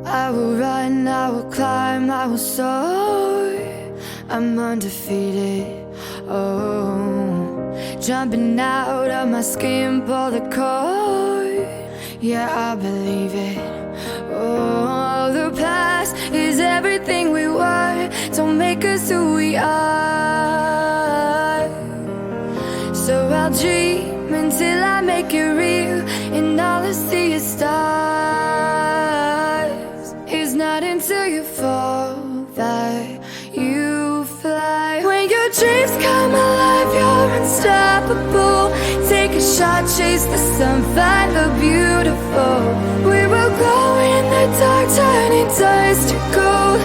I will run, I will climb, I will soar. I'm undefeated, oh. Jumping out of my skin, pull the cord. Yeah, I believe it. Oh, the past is everything we were. Don't make us who we are. So I'll dream until I make it real, and all I see is stars. It's not until you fall that you fly. When your dreams come alive, you're unstoppable. Take a shot, chase the sun, find the beautiful. We will glow in the dark, turning dust to gold.